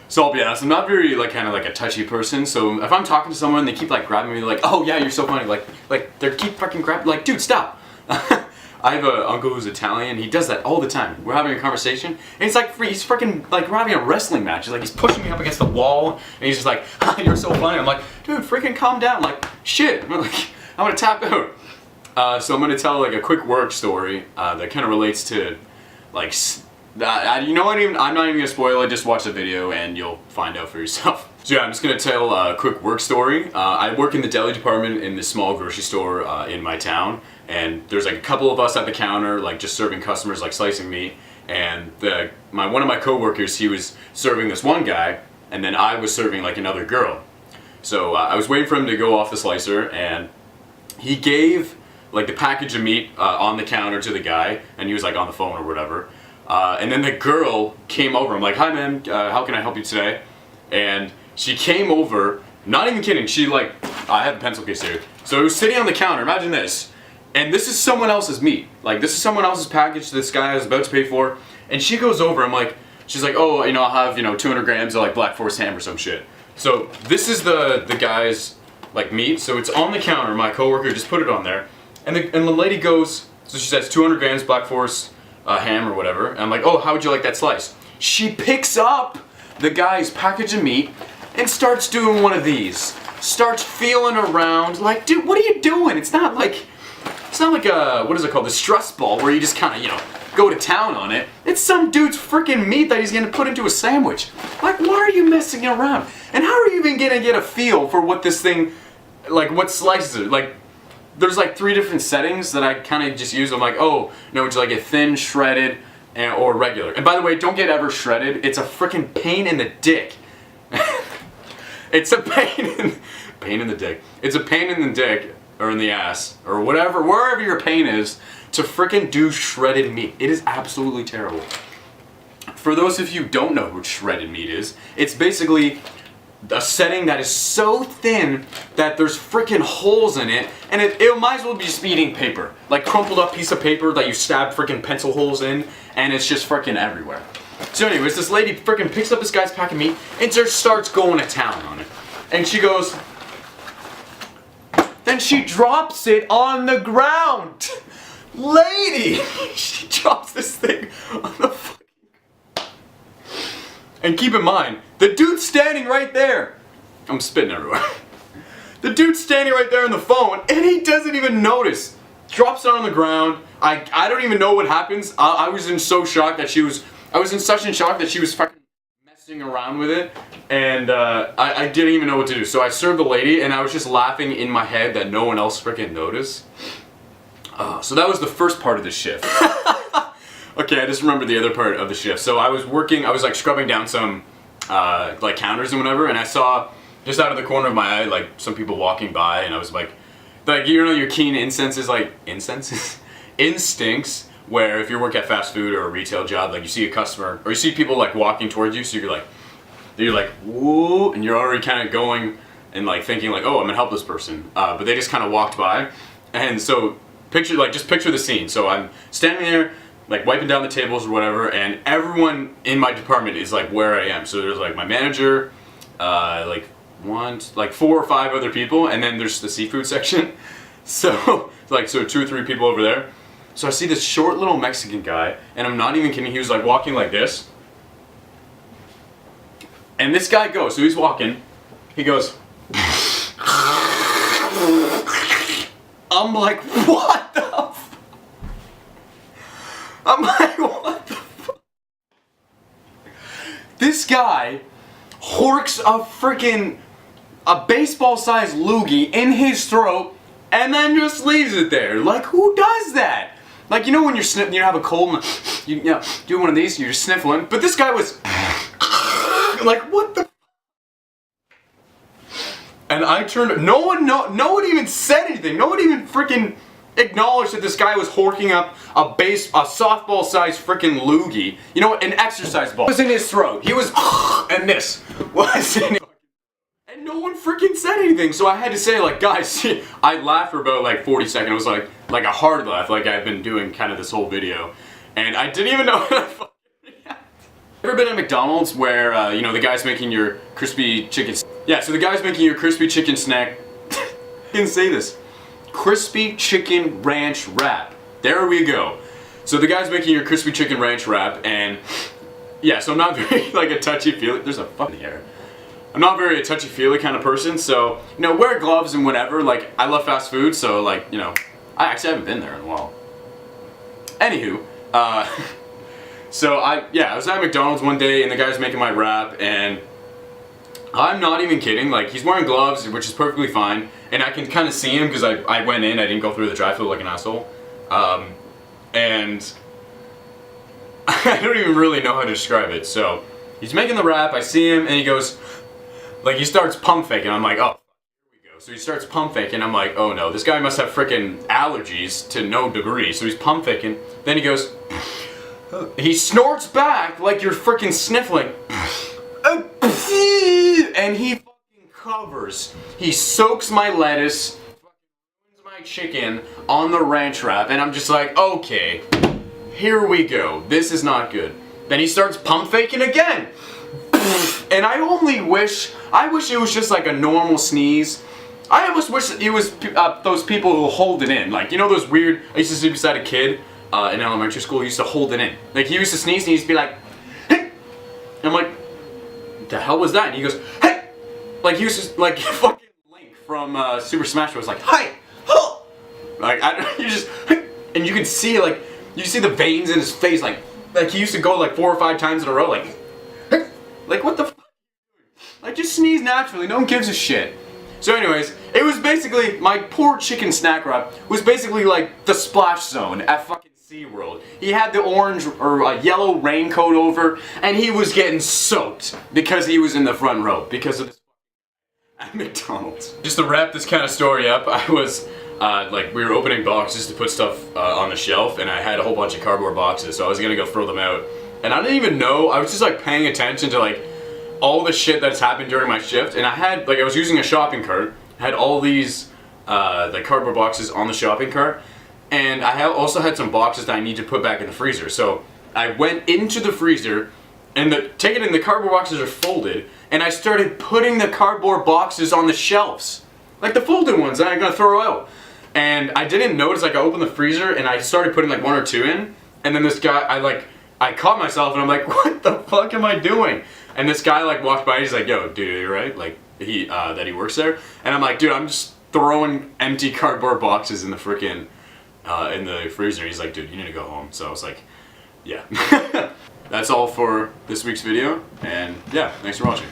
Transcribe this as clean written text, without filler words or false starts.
So I'll be honest, I'm not very like kind of like a touchy person. So if I'm talking to someone, they keep like grabbing me, like, oh yeah, you're so funny, like they keep fucking grabbing, like, dude, stop. I have an uncle who's Italian. He does that all the time. We're having a conversation, and he's like, he's freaking like we're having a wrestling match. He's pushing me up against the wall, and he's just like, you're so funny. I'm like, dude, freaking calm down. Like, shit. I'm gonna tap out. So I'm gonna tell like a quick work story that kind of relates to like. You know what? I'm not even gonna spoil it. Just watch the video and you'll find out for yourself. So yeah, I'm just gonna tell a quick work story. I work in the deli department in this small grocery store in my town, and there's like a couple of us at the counter, like just serving customers, like slicing meat. And one of my coworkers, he was serving this one guy, and then I was serving like another girl. So I was waiting for him to go off the slicer, and he gave like the package of meat on the counter to the guy, and he was like on the phone or whatever. And then the girl came over. I'm like, hi man, how can I help you today? And she came over, not even kidding, she like, I have a pencil case here. So it was sitting on the counter, imagine this. And this is someone else's meat. Like, this is someone else's package this guy is about to pay for. And she goes over, she's like, oh, I'll have, 200 grams of like Black Forest ham or some shit. So this is the guy's like meat. So it's on the counter, my coworker just put it on there. And the lady goes, so she says 200 grams Black Forest ham or whatever, and I'm like, oh, how would you like that slice? She picks up the guy's package of meat and starts doing one of these. Starts feeling around, like, dude, what are you doing? It's not like a, what is it called, the stress ball, where you just kind of, go to town on it. It's some dude's freaking meat that he's gonna put into a sandwich. Like, why are you messing around? And how are you even gonna get a feel for what this thing, like, what slices it? Like, there's like 3 different settings that I kind of just use. I'm like, oh, no, it's like a thin, shredded, or regular. And by the way, don't get ever shredded. It's a freaking pain in the dick. It's a pain in the dick. It's a pain in the dick, or in the ass, or whatever, wherever your pain is, to freaking do shredded meat. It is absolutely terrible. For those of you who don't know what shredded meat is, it's basically a setting that is so thin that there's freaking holes in it, and it might as well be just eating paper. Like crumpled up piece of paper that you stab freaking pencil holes in, and it's just freaking everywhere. So anyways, this lady freaking picks up this guy's pack of meat and just starts going to town on it. And she goes, then she drops it on the ground. Lady! She drops this thing on the fucking. And keep in mind, the dude's standing right there. I'm spitting everywhere. The dude's standing right there on the phone, and he doesn't even notice. Drops it on the ground. I don't even know what happens. I was in so shock that I was in such shock that she was fucking messing around with it, and I didn't even know what to do. So I served the lady, and I was just laughing in my head that no one else freaking noticed. So that was the first part of the shift. Okay, I just remembered the other part of the shift. So I was like scrubbing down some like counters and whatever, and I saw just out of the corner of my eye like some people walking by, and I was like your keen instincts, where if you work at fast food or a retail job, like you see a customer or you see people like walking towards you, so you're like whoa, and you're already kind of going and like thinking like, oh, I'm gonna help this person, but they just kind of walked by, and so picture the scene. So I'm standing there, like wiping down the tables or whatever, and everyone in my department is like where I am. So there's like my manager, like 4 or 5 other people, and then there's the seafood section. So 2 or 3 people over there. So I see this short little Mexican guy, and I'm not even kidding, he was like walking like this. And this guy goes, so he's walking, he goes, I'm like, what the f-? I'm like, what the fuck? This guy horks a baseball-sized loogie in his throat and then just leaves it there. Like, who does that? Like, you know when you have a cold and you do one of these, you're just sniffling, but this guy was like, what the? And I turned, no one even said anything. No one even freaking acknowledged that this guy was horking up a softball-sized freaking loogie. You know, an exercise ball. It was in his throat. He was, and this was in it. And no one freaking said anything. So I had to say, like, guys, I laughed for about like 40 seconds. It was like a hard laugh, like I've been doing kind of this whole video. And I didn't even know how to fucking react. Ever been at McDonald's where, you know, the guy's making your crispy chicken... Yeah, so the guy's making your crispy chicken snack... I didn't say this. Crispy chicken ranch wrap. There we go. So the guy's making your crispy chicken ranch wrap, and... Yeah, so I'm not very, like, a touchy-feely... There's a fucking hair. I'm not very a touchy-feely kind of person, so... You know, wear gloves and whatever. Like, I love fast food, so, like, you know... I actually haven't been there in a while. Anywho, so I was at McDonald's one day and the guy's making my wrap, and I'm not even kidding, like, he's wearing gloves, which is perfectly fine, and I can kind of see him because I went in, I didn't go through the drive-thru like an asshole, and I don't even really know how to describe it. So he's making the wrap, I see him, and he goes, like, he starts pump faking. I'm like, oh, here we go. So he starts pump faking, I'm like, oh no, this guy must have freaking allergies to no degree. So he's pump faking, then he goes, he snorts back like you're freaking sniffling, and he fucking covers. He soaks my lettuce, fucking my chicken on the ranch wrap, and I'm just like, okay, here we go. This is not good. Then he starts pump faking again, and I wish it was just like a normal sneeze. I almost wish it was those people who hold it in, like, you know those weird. I used to sit beside a kid in elementary school who used to hold it in. Like, he used to sneeze and he used to be like, hey! And I'm like, what the hell was that? And he goes, hey! Like, he was just like fucking Link from Super Smash Bros. Like, hi! Huh! Like, you just, and you can see, like, you see the veins in his face, like he used to go like 4 or 5 times in a row, like, like, what the fuck? Like, just sneeze naturally, no one gives a shit. So anyways, it was basically, my poor chicken snack wrap was basically like the splash zone at fucking SeaWorld. He had the orange or yellow raincoat over, and he was getting soaked because he was in the front row because of this at McDonald's. Just to wrap this kind of story up, I was like, we were opening boxes to put stuff on the shelf, and I had a whole bunch of cardboard boxes, so I was gonna go throw them out, and I didn't even know. I was just like paying attention to like all the shit that's happened during my shift, and I had, like, I was using a shopping cart, I had all these like cardboard boxes on the shopping cart, and I also had some boxes that I need to put back in the freezer. So I went into the freezer, and the cardboard boxes are folded, and I started putting the cardboard boxes on the shelves, like the folded ones that I'm gonna throw out. And I didn't notice, like, I opened the freezer and I started putting like 1 or 2 in, and then this guy, I caught myself and I'm like, what the fuck am I doing? And this guy like walked by, he's like, yo, dude, are you right? Like, that he works there. And I'm like, dude, I'm just throwing empty cardboard boxes in the freaking, in the freezer. He's like, dude, you need to go home. So I was like, yeah. That's all for this week's video, and yeah, thanks for watching.